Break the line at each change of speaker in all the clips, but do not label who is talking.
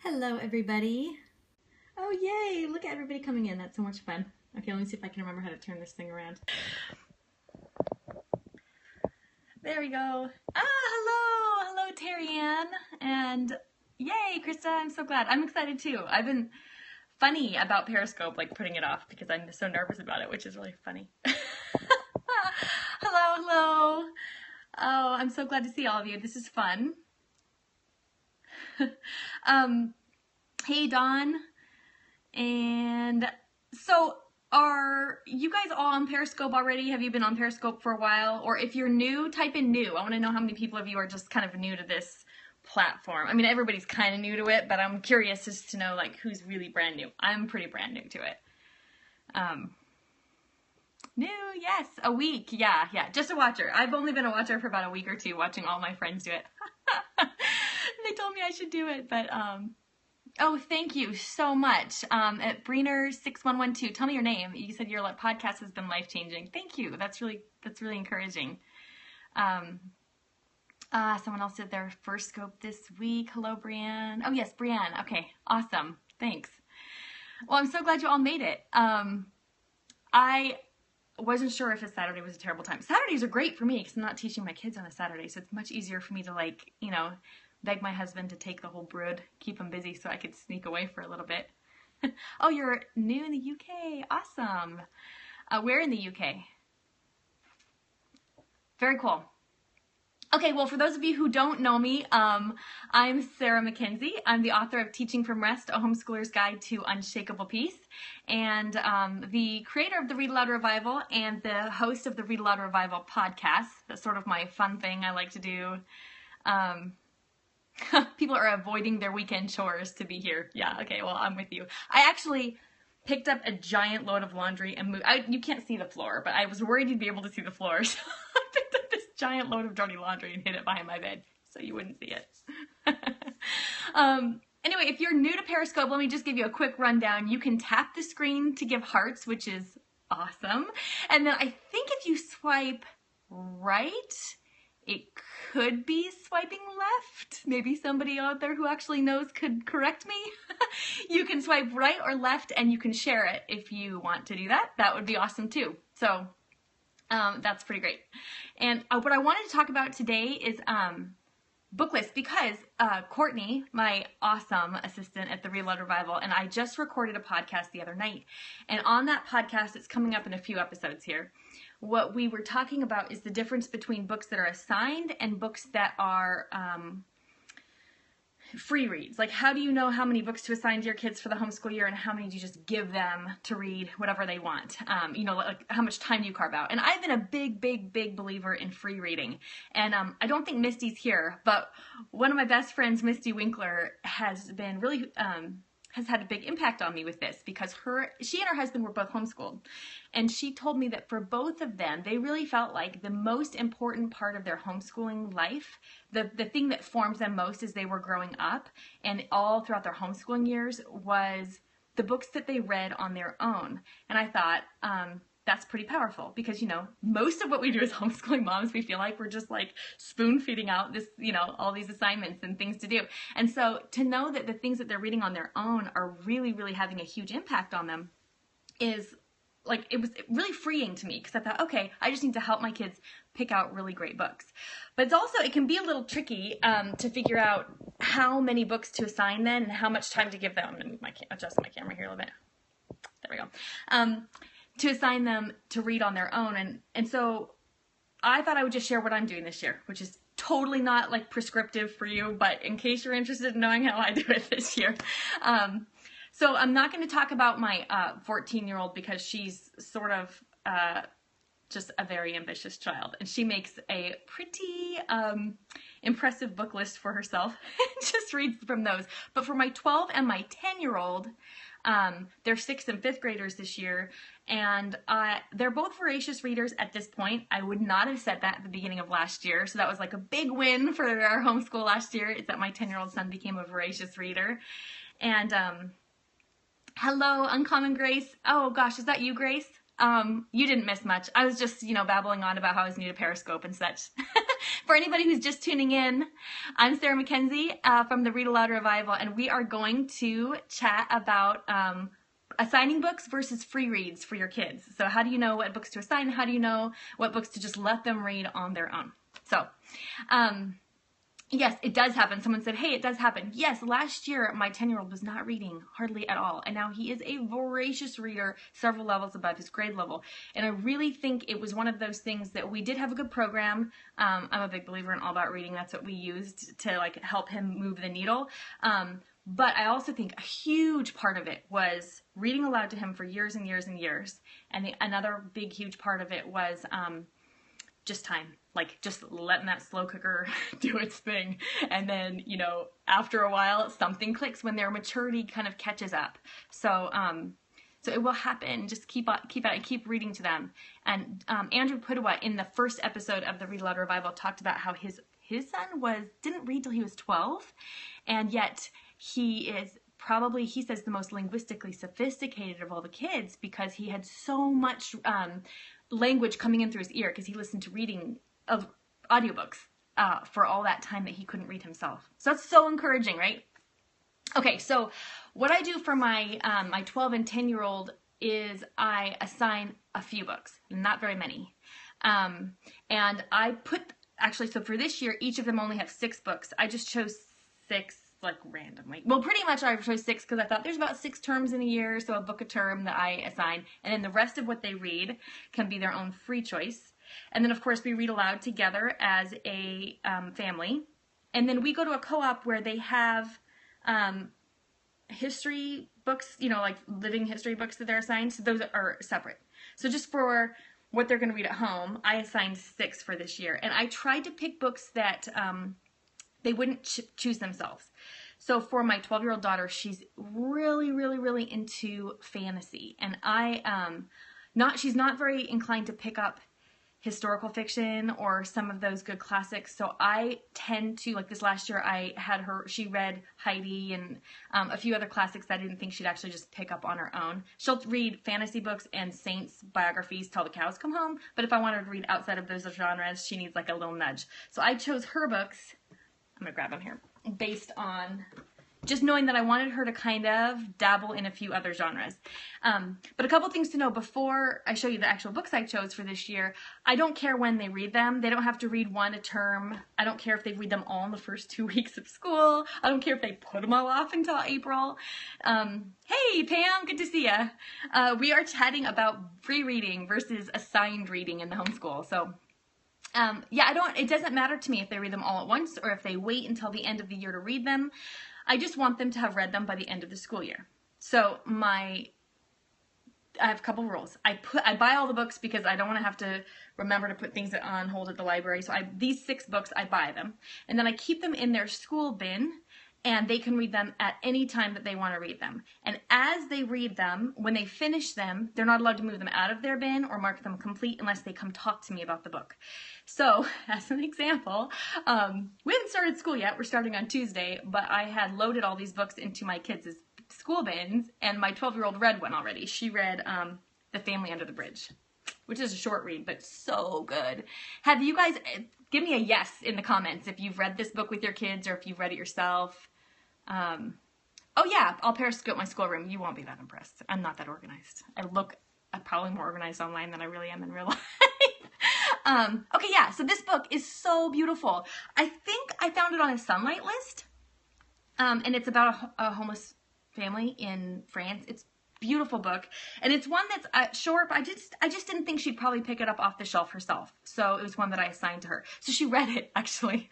Hello, everybody. Oh, yay! Look at everybody coming in. That's so much fun. Okay, let me see if I can remember how to turn this thing around. There we go. Hello! Hello, Terry Ann. And yay, Krista, I'm so glad. I'm excited too. I've been funny about Periscope, like putting it off because I'm so nervous about it, which is really funny. Hello, hello. Oh, I'm so glad to see all of you. This is fun. Hey, Dawn. And so are you guys all on Periscope already? Have you been on Periscope for a while? Or if you're new, type in new. I want to know how many people of you are just kind of new to this platform. I mean, everybody's kind of new to it, but I'm curious just to know like who's really brand new. I'm pretty brand new to it. New, yes, a week. Yeah, just a watcher. I've only been a watcher for about a week or two, watching all my friends do it. They told me I should do it, but oh, thank you so much. At Breener6112, tell me your name. You said your podcast has been life-changing. Thank you. That's really encouraging. Someone else did their first scope this week. Hello, Brianne. Oh, yes, Brianne. Okay, awesome. Thanks. Well, I'm so glad you all made it. I wasn't sure if a Saturday was a terrible time. Saturdays are great for me because I'm not teaching my kids on a Saturday, so it's much easier for me to, like, you know, beg my husband to take the whole brood, keep him busy so I could sneak away for a little bit. Oh, you're new in the UK. Awesome. Where in the UK? Very cool. Okay, well, for those of you who don't know me, I'm Sarah McKenzie. I'm the author of Teaching from Rest, A Homeschooler's Guide to Unshakable Peace, and the creator of the Read-Aloud Revival and the host of the Read-Aloud Revival podcast. That's sort of my fun thing I like to do. People are avoiding their weekend chores to be here. Yeah, okay, well, I'm with you. I actually picked up a giant load of laundry and moved. You can't see the floor, but I was worried you'd be able to see the floor, so I picked up this giant load of dirty laundry and hid it behind my bed so you wouldn't see it. Anyway, if you're new to Periscope, let me just give you a quick rundown. You can tap the screen to give hearts, which is awesome. And then I think if you swipe right, it could be swiping left. Maybe somebody out there who actually knows could correct me. You can swipe right or left and you can share it if you want to do that. That would be awesome too. So that's pretty great. And what I wanted to talk about today is book lists because Courtney, my awesome assistant at the Read-Aloud Revival, and I just recorded a podcast the other night. And on that podcast, it's coming up in a few episodes here. What we were talking about is the difference between books that are assigned and books that are free reads. Like, how do you know how many books to assign to your kids for the homeschool year and how many do you just give them to read whatever they want? You know, like how much time do you carve out? And I've been a big believer in free reading. And I don't think Misty's here, but one of my best friends, Misty Winkler, has been really has had a big impact on me with this because she and her husband were both homeschooled. And she told me that for both of them, they really felt like the most important part of their homeschooling life, the thing that formed them most as they were growing up and all throughout their homeschooling years was the books that they read on their own. And I thought, that's pretty powerful because, you know, most of what we do as homeschooling moms, we feel like we're just like spoon feeding out this, you know, all these assignments and things to do. And so to know that the things that they're reading on their own are really having a huge impact on them is like, it was really freeing to me because I thought, okay, I just need to help my kids pick out really great books. But it's also, it can be a little tricky to figure out how many books to assign then and how much time to give them. I'm going to adjust my camera here a little bit. There we go. To assign them to read on their own. And so I thought I would just share what I'm doing this year, which is totally not like prescriptive for you, but in case you're interested in knowing how I do it this year. So I'm not going to talk about my 14-year-old because she's sort of just a very ambitious child. And she makes a pretty impressive book list for herself and just reads from those. But for my 12 and my 10-year-old, they're 6th and 5th graders this year, and they're both voracious readers at this point. I would not have said that at the beginning of last year, so that was like a big win for our homeschool last year, is that my 10-year-old son became a voracious reader. And hello, Uncommon Grace. Oh gosh, is that you, Grace? You didn't miss much. I was just, you know, babbling on about how I was new to Periscope and such. For anybody who's just tuning in, I'm Sarah Mackenzie from the Read-Aloud Revival, and we are going to chat about assigning books versus free reads for your kids. So how do you know what books to assign? How do you know what books to just let them read on their own? So, yes, it does happen. Someone said, hey, it does happen. Yes, last year my 10-year-old was not reading hardly at all. And now he is a voracious reader, several levels above his grade level. And I really think it was one of those things that we did have a good program. I'm a big believer in All About Reading. That's what we used to like help him move the needle. But I also think a huge part of it was reading aloud to him for years and years and years. And another big, huge part of it was just time. Like just letting that slow cooker do its thing. And then, you know, after a while, something clicks when their maturity kind of catches up. So, so it will happen. Just keep at it, keep reading to them. And Andrew Pudewa in the first episode of the Read-Aloud Revival talked about how his son didn't read till he was 12, and yet he is probably, he says, the most linguistically sophisticated of all the kids because he had so much language coming in through his ear because he listened to reading of audiobooks for all that time that he couldn't read himself. So that's so encouraging, right? Okay, so what I do for my my 12 and 10-year-old is I assign a few books, not very many. And I put, actually, so for this year, each of them only have 6 books. I just chose 6 like randomly. Well, pretty much I chose 6 because I thought there's about 6 terms in a year, so a book a term that I assign. And then the rest of what they read can be their own free choice. And then, of course, we read aloud together as a family. And then we go to a co-op where they have history books, you know, like living history books that they're assigned. So those are separate. So just for what they're going to read at home, I assigned 6 for this year. And I tried to pick books that they wouldn't choose themselves. So for my 12-year-old daughter, she's really, really, really into fantasy. And she's not very inclined to pick up historical fiction or some of those good classics. So I tend to, like this last year, she read Heidi and a few other classics that I didn't think she'd actually just pick up on her own. She'll read fantasy books and saints biographies till the cows come home. But if I want her to read outside of those genres, she needs like a little nudge. So I chose her books, I'm gonna grab them here, based on just knowing that I wanted her to kind of dabble in a few other genres. But a couple things to know before I show you the actual books I chose for this year. I don't care when they read them. They don't have to read one a term. I don't care if they read them all in the first 2 weeks of school. I don't care if they put them all off until April. Hey, Pam, good to see ya. We are chatting about free reading versus assigned reading in the homeschool. So yeah, it doesn't matter to me if they read them all at once or if they wait until the end of the year to read them. I just want them to have read them by the end of the school year. So I have a couple rules. I buy all the books because I don't want to have to remember to put things on hold at the library. So these 6 books, I buy them. And then I keep them in their school bin, and they can read them at any time that they want to read them. And as they read them, when they finish them, they're not allowed to move them out of their bin or mark them complete unless they come talk to me about the book. So, as an example, we haven't started school yet. We're starting on Tuesday, but I had loaded all these books into my kids' school bins, and my 12-year-old read one already. She read The Family Under the Bridge, which is a short read, but so good. Have you guys, give me a yes in the comments if you've read this book with your kids or if you've read it yourself. Oh yeah, I'll Periscope my schoolroom. You won't be that impressed. I'm not that organized. I'm probably more organized online than I really am in real life. Okay, yeah, so this book is so beautiful. I think I found it on a Sunlight list, and it's about a homeless family in France. It's a beautiful book, and it's one that's short, but I just didn't think she'd probably pick it up off the shelf herself, so it was one that I assigned to her. So she read it, actually,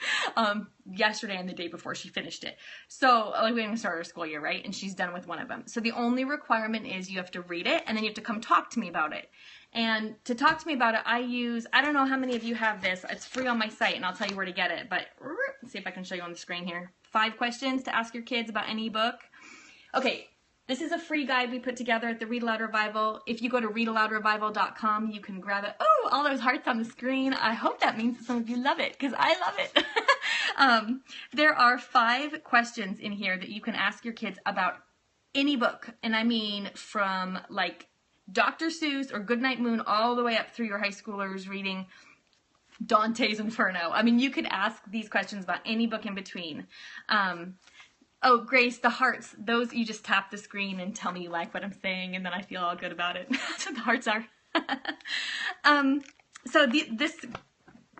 yesterday and the day before she finished it. So, like, we didn't start her school year, right? And she's done with one of them. So the only requirement is you have to read it, and then you have to come talk to me about it. And to talk to me about it, I don't know how many of you have this. It's free on my site, and I'll tell you where to get it. But let's see if I can show you on the screen here. 5 questions to ask your kids about any book. Okay, this is a free guide we put together at the Read-Aloud Revival. If you go to readaloudrevival.com, you can grab it. Oh, all those hearts on the screen. I hope that means that some of you love it, because I love it. There are 5 questions in here that you can ask your kids about any book. And I mean from, like, Dr. Seuss or Goodnight Moon all the way up through your high schoolers reading Dante's Inferno. I mean, you could ask these questions about any book in between. Oh, Grace, the hearts, those, you just tap the screen and tell me you like what I'm saying, and then I feel all good about it. That's what the hearts are. This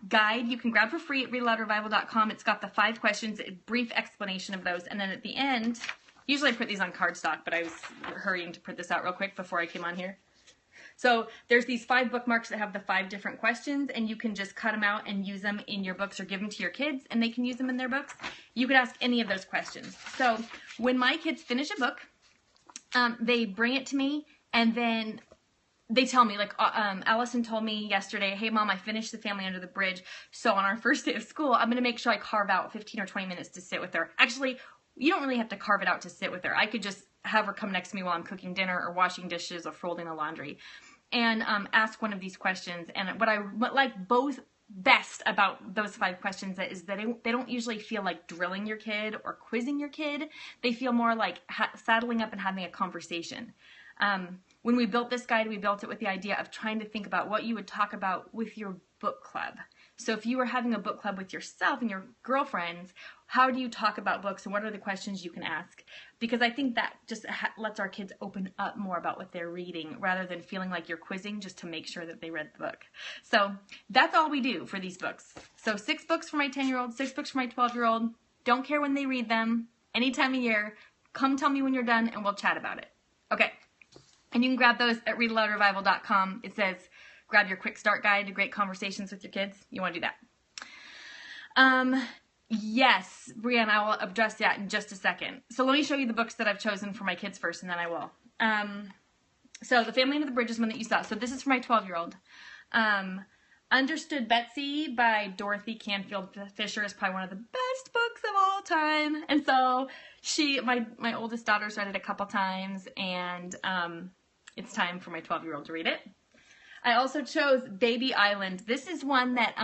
guide you can grab for free at readaloudrevival.com. It's got the 5 questions, a brief explanation of those, and then at the end, usually I put these on cardstock, but I was hurrying to print this out real quick before I came on here. So there's these 5 bookmarks that have the 5 different questions, and you can just cut them out and use them in your books or give them to your kids, and they can use them in their books. You could ask any of those questions. So when my kids finish a book, they bring it to me, and then they tell me, like Allison told me yesterday, hey Mom, I finished The Family Under the Bridge, so on our first day of school, I'm going to make sure I carve out 15 or 20 minutes to sit with her. Actually, you don't really have to carve it out to sit with her. I could just have her come next to me while I'm cooking dinner or washing dishes or folding the laundry, and ask one of these questions. And what I like both best about those 5 questions is that they don't usually feel like drilling your kid or quizzing your kid. They feel more like saddling up and having a conversation. When we built this guide, we built it with the idea of trying to think about what you would talk about with your book club. So if you were having a book club with yourself and your girlfriends, how do you talk about books and what are the questions you can ask? Because I think that just lets our kids open up more about what they're reading rather than feeling like you're quizzing just to make sure that they read the book. So that's all we do for these books. So 6 books for my 10-year-old, 6 books for my 12-year-old. Don't care when they read them, any time of year. Come tell me when you're done and we'll chat about it. Okay. And you can grab those at readaloudrevival.com. It says, grab your quick start guide to great conversations with your kids. You want to do that. Yes, Brianna, I will address that in just a second. So let me show you the books that I've chosen for my kids first, and then I will. So The Family Under the Bridge is one that you saw. So this is for my 12-year-old. Understood Betsy by Dorothy Canfield Fisher is probably one of the best books of all time. And so my oldest daughter's read it a couple times, and it's time for my 12-year-old to read it. I also chose Baby Island. This is one that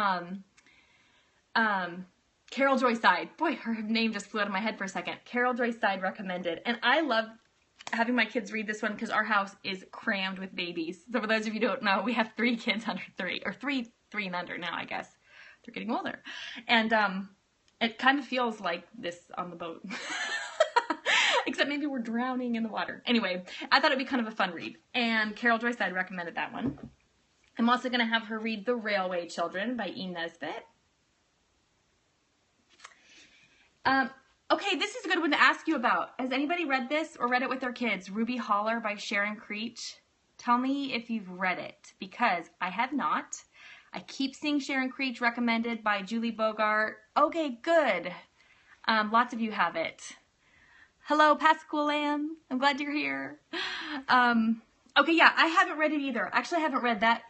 Carol Joy Side. Boy, her name just flew out of my head for a second. Carol Joy Side recommended. And I love having my kids read this one because our house is crammed with babies. So for those of you who don't know, we have 3 kids under 3, or 3 and under now, I guess. They're getting older. And it kind of feels like this on the boat. Except maybe we're drowning in the water. Anyway, I thought it'd be kind of a fun read. And Carol Joy Side recommended that one. I'm also going to have her read The Railway Children by E. Nesbitt. Okay, this is a good one to ask you about. Has anybody read this or read it with their kids? Ruby Holler by Sharon Creech. Tell me if you've read it, because I have not. I keep seeing Sharon Creech recommended by Julie Bogart. Okay, good. Lots of you have it. Hello, Pascal Lamb. I'm glad you're here. Okay, yeah, I haven't read it either. Actually, I haven't read that.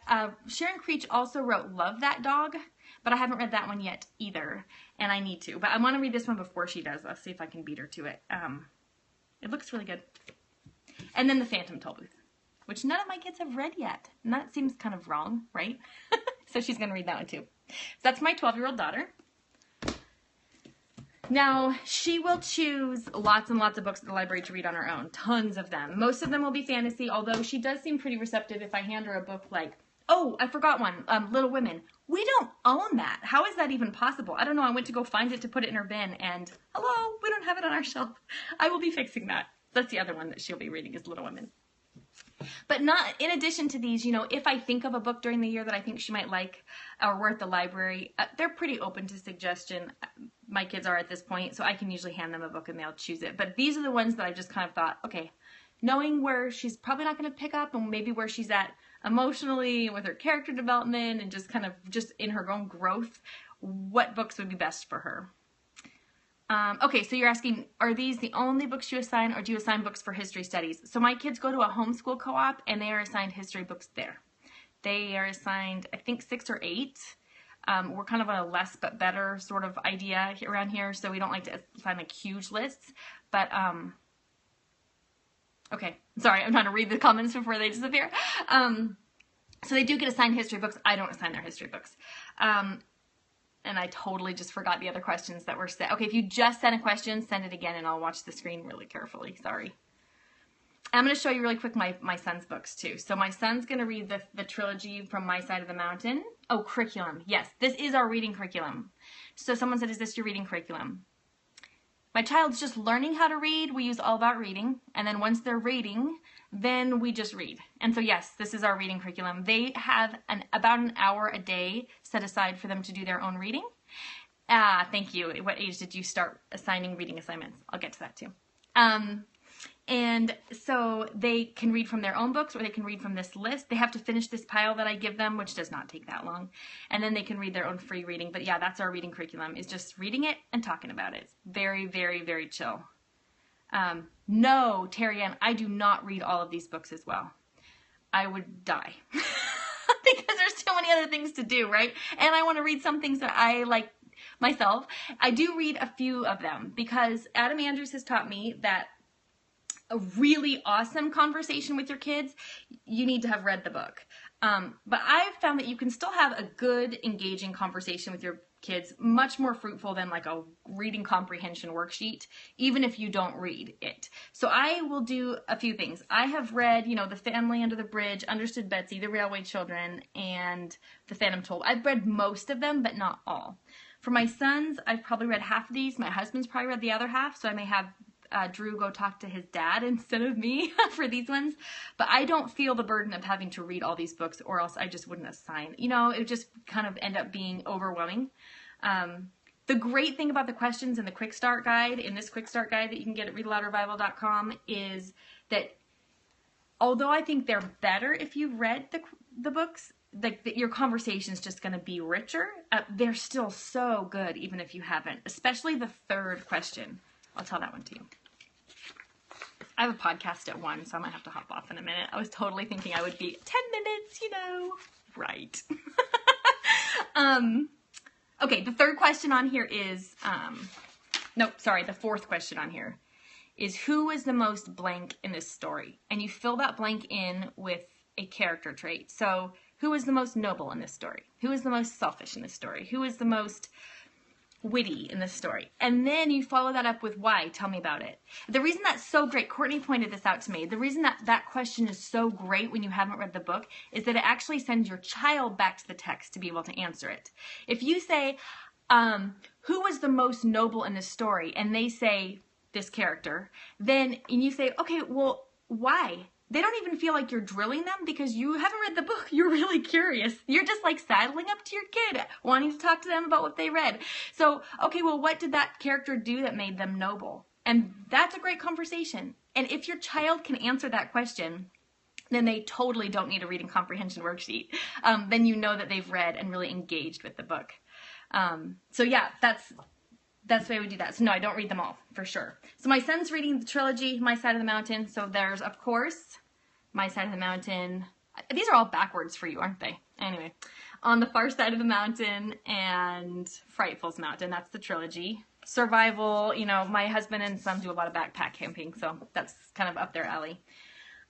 Sharon Creech also wrote Love That Dog, but I haven't read that one yet either, and I need to. But I want to read this one before she does. Let's see if I can beat her to it. It looks really good. And then The Phantom Tollbooth, which none of my kids have read yet. And that seems kind of wrong, right? So she's going to read that one too. So that's my 12-year-old daughter. Now, she will choose lots and lots of books at the library to read on her own. Tons of them. Most of them will be fantasy, although she does seem pretty receptive if I hand her a book like, oh, I forgot one, Little Women. We don't own that. How is that even possible? I don't know. I went to go find it to put it in her bin, and hello, we don't have it on our shelf. I will be fixing that. That's the other one that she'll be reading is Little Women. But not in addition to these, you know, if I think of a book during the year that I think she might like or we're at the library, they're pretty open to suggestion. My kids are at this point, so I can usually hand them a book and they'll choose it. But these are the ones that I just kind of thought, okay, knowing where she's probably not going to pick up and maybe where she's at emotionally with her character development and just kind of just in her own growth, what books would be best for her. Okay, so you're asking, are these the only books you assign, or do you assign books for history studies? So my kids go to a homeschool co-op, and they are assigned history books there. They are assigned, I think, 6 or 8. We're kind of on a less but better sort of idea around here, so we don't like to assign like huge lists. But, okay, sorry, I'm trying to read the comments before they disappear. So they do get assigned history books. I don't assign their history books. And I totally just forgot the other questions that were set. Okay, if you just sent a question, send it again and I'll watch the screen really carefully. Sorry. I'm going to show you really quick my son's books too. So my son's going to read the trilogy from My Side of the Mountain. Oh, curriculum. Yes, this is our reading curriculum. So someone said, is this your reading curriculum? My child's just learning how to read. We use All About Reading. And then once they're reading, then we just read. And so yes, this is our reading curriculum. They have about an hour a day set aside for them to do their own reading. Thank you. At what age did you start assigning reading assignments? I'll get to that too. And so they can read from their own books or they can read from this list. They have to finish this pile that I give them, which does not take that long. And then they can read their own free reading. But yeah, that's our reading curriculum, is just reading it and talking about it. Very, very, very chill. No, Terry Ann, I do not read all of these books as well. I would die. Because there's so many other things to do, right? And I want to read some things that I like myself. I do read a few of them because Adam Andrews has taught me that a really awesome conversation with your kids, you need to have read the book. But I've found that you can still have a good, engaging conversation with your kids, much more fruitful than like a reading comprehension worksheet, even if you don't read it. So I will do a few things. I have read, you know, The Family Under the Bridge, Understood Betsy, The Railway Children, and The Phantom Told. I've read most of them, but not all. For my sons, I've probably read half of these. My husband's probably read the other half, so I may have Drew go talk to his dad instead of me for these ones. But I don't feel the burden of having to read all these books, or else I just wouldn't assign. You know, it would just kind of end up being overwhelming. The great thing about the questions in the Quick Start Guide, in this Quick Start Guide that you can get at readaloudrevival.com, is that although I think they're better if you've read the books, your conversation is just going to be richer. They're still so good even if you haven't, especially the third question. I'll tell that one to you. I have a podcast at 1, so I might have to hop off in a minute. I was totally thinking I would be 10 minutes, you know. Right. Okay, the third question on here is, the fourth question on here is, who is the most blank in this story? And you fill that blank in with a character trait. So who is the most noble in this story? Who is the most selfish in this story? Who is the most witty in this story? And then you follow that up with why. Tell me about it. The reason that's so great, Courtney pointed this out to me, the reason that question is so great when you haven't read the book is that it actually sends your child back to the text to be able to answer it. If you say, who was the most noble in this story? And they say this character, and you say, okay, well, why? They don't even feel like you're drilling them because you haven't read the book. You're really curious. You're just like saddling up to your kid, wanting to talk to them about what they read. So, okay, well, what did that character do that made them noble? And that's a great conversation. And if your child can answer that question, then they totally don't need a reading comprehension worksheet. Then you know that they've read and really engaged with the book. So yeah, that's the way we do that. So no, I don't read them all, for sure. So my son's reading the trilogy, My Side of the Mountain. So there's, of course, My Side of the Mountain. These are all backwards for you, aren't they? Anyway, On the Far Side of the Mountain and Frightful's Mountain. That's the trilogy. Survival, you know, my husband and son do a lot of backpack camping, so that's kind of up their alley.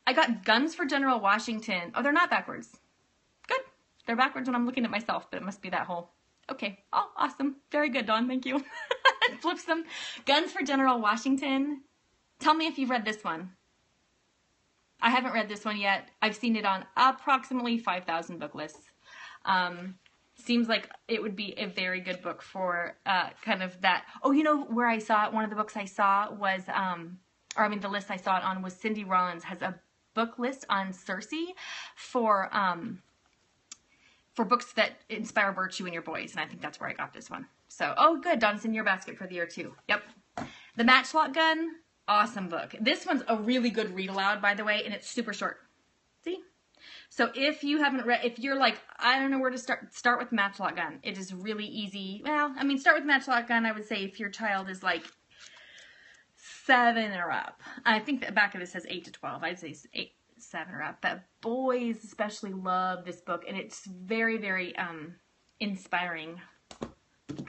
I got Guns for General Washington. Oh, they're not backwards. Good. They're backwards when I'm looking at myself, but it must be that whole. Okay. Oh, awesome. Very good, Dawn. Thank you. Flips them. Guns for General Washington. Tell me if you've read this one. I haven't read this one yet. I've seen it on approximately 5,000 book lists. Seems like it would be a very good book for kind of that. Oh, you know where I saw it? One of the books I saw was, the list I saw it on was Cindy Rollins has a book list on Circe for books that inspire virtue in your boys, and I think that's where I got this one. So, oh good, Don's in your basket for the year too. Yep. The Matchlock Gun, awesome book. This one's a really good read aloud, by the way, and it's super short. See? So if you haven't read, if you're like, I don't know where to start with Matchlock Gun. It is really easy. Well, I mean, start with Matchlock Gun, I would say, if your child is like 7 or up. I think the back of this says 8 to 12. I'd say 7 or up. But boys especially love this book, and it's very, very inspiring.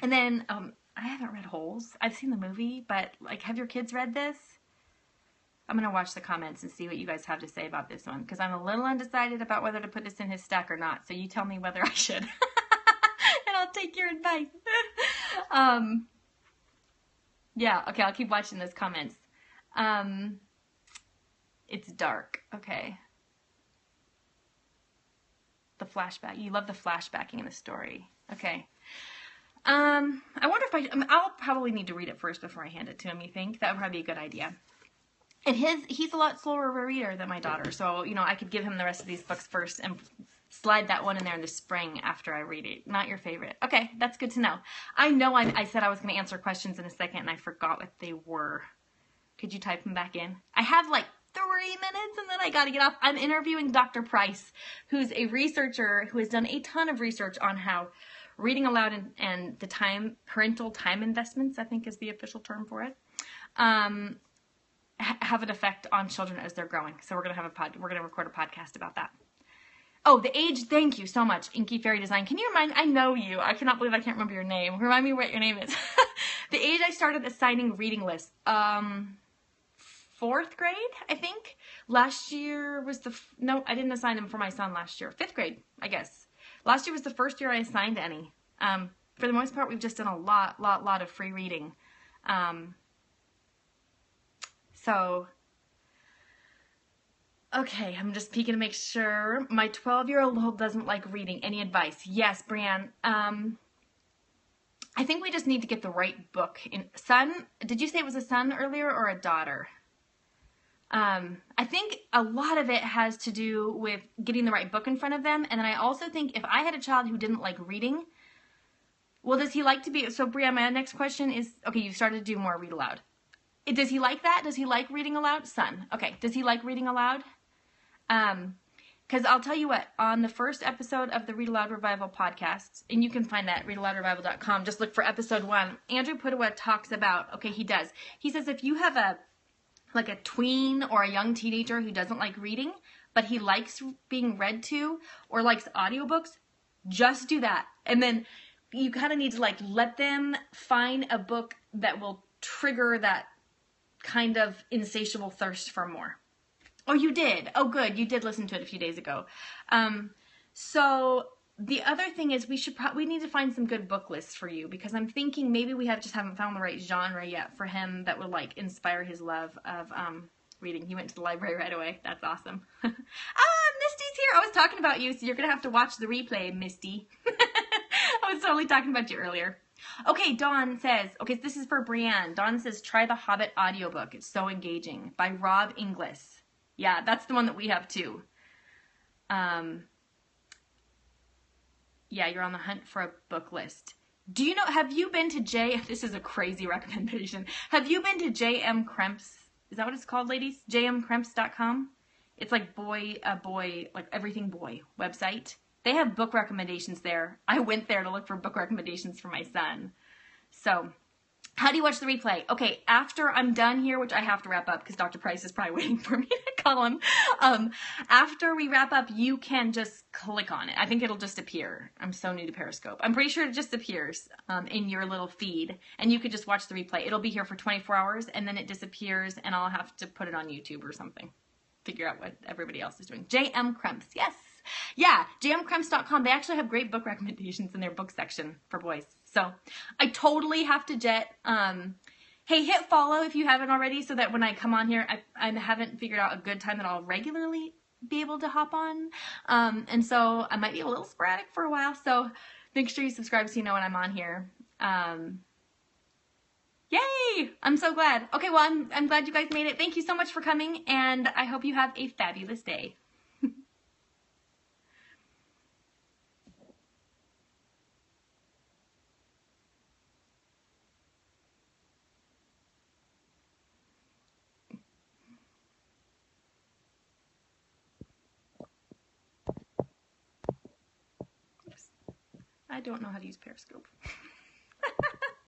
And then I haven't read Holes. I've seen the movie, but like, have your kids read this? I'm going to watch the comments and see what you guys have to say about this one, because I'm a little undecided about whether to put this in his stack or not. So you tell me whether I should. And I'll take your advice. Yeah, okay, I'll keep watching those comments. It's dark. Okay. The flashback. You love the flashbacking in the story. Okay. I wonder if I'll probably need to read it first before I hand it to him, you think? That would probably be a good idea. And he's a lot slower of a reader than my daughter, so, you know, I could give him the rest of these books first and slide that one in there in the spring after I read it. Not your favorite. Okay, that's good to know. I know I said I was going to answer questions in a second, and I forgot what they were. Could you type them back in? I have like 3 minutes, and then I got to get off. I'm interviewing Dr. Price, who's a researcher who has done a ton of research on how reading aloud and the parental time investments, I think is the official term for it, have an effect on children as they're growing. So we're gonna record a podcast about that. Oh, the age. Thank you so much, Inky Fairy Design. Can you remind? I know you. I cannot believe I can't remember your name. Remind me what your name is. The age I started assigning reading lists. 4th grade, I think. Last year was no, I didn't assign them for my son last year. 5th grade, I guess. Last year was the first year I assigned any. For the most part, we've just done a lot of free reading. So, okay, I'm just peeking to make sure. My 12-year-old doesn't like reading. Any advice? Yes, Brianne. I think we just need to get the right book. Son, did you say it was a son earlier or a daughter? I think a lot of it has to do with getting the right book in front of them. And then I also think if I had a child who didn't like reading, well, does he like to be, so Brianna, my next question is, okay, you started to do more read aloud. Does he like that? Does he like reading aloud? Son. Okay. Does he like reading aloud? Because I'll tell you what, on the first episode of the Read Aloud Revival podcast, and you can find that at readaloudrevival.com, just look for episode 1. Andrew Pudewa talks about, okay, he says if you have a tween or a young teenager who doesn't like reading, but he likes being read to or likes audiobooks, just do that. And then you kind of need to like let them find a book that will trigger that kind of insatiable thirst for more. Oh, you did. Oh, good. You did listen to it a few days ago. So the other thing is we need to find some good book lists for you, because I'm thinking maybe we just haven't found the right genre yet for him that would like inspire his love of reading. He went to the library right away. That's awesome. Misty's here. I was talking about you, so you're going to have to watch the replay, Misty. I was totally talking about you earlier. Okay, Dawn says, okay, this is for Brianne. Dawn says, try the Hobbit audiobook. It's so engaging. By Rob Inglis. Yeah, that's the one that we have too. Yeah, you're on the hunt for a book list. Do you know, have you been to this is a crazy recommendation. Have you been to JM Kremps? Is that what it's called, ladies? jmkremps.com? It's like like everything boy website. They have book recommendations there. I went there to look for book recommendations for my son. So, how do you watch the replay? Okay, after I'm done here, which I have to wrap up because Dr. Price is probably waiting for me to call him. After we wrap up, you can just click on it. I think it'll just appear. I'm so new to Periscope. I'm pretty sure it just appears in your little feed, and you could just watch the replay. It'll be here for 24 hours, and then it disappears, and I'll have to put it on YouTube or something. Figure out what everybody else is doing. JM Kremps, yes. Yeah, jmkremps.com. They actually have great book recommendations in their book section for boys. So I totally have to jet. Hey, hit follow if you haven't already, so that when I come on here, I haven't figured out a good time that I'll regularly be able to hop on. And so I might be a little sporadic for a while. So make sure you subscribe so you know when I'm on here. Yay! I'm so glad. Okay, well, I'm glad you guys made it. Thank you so much for coming, and I hope you have a fabulous day. I don't know how to use Periscope.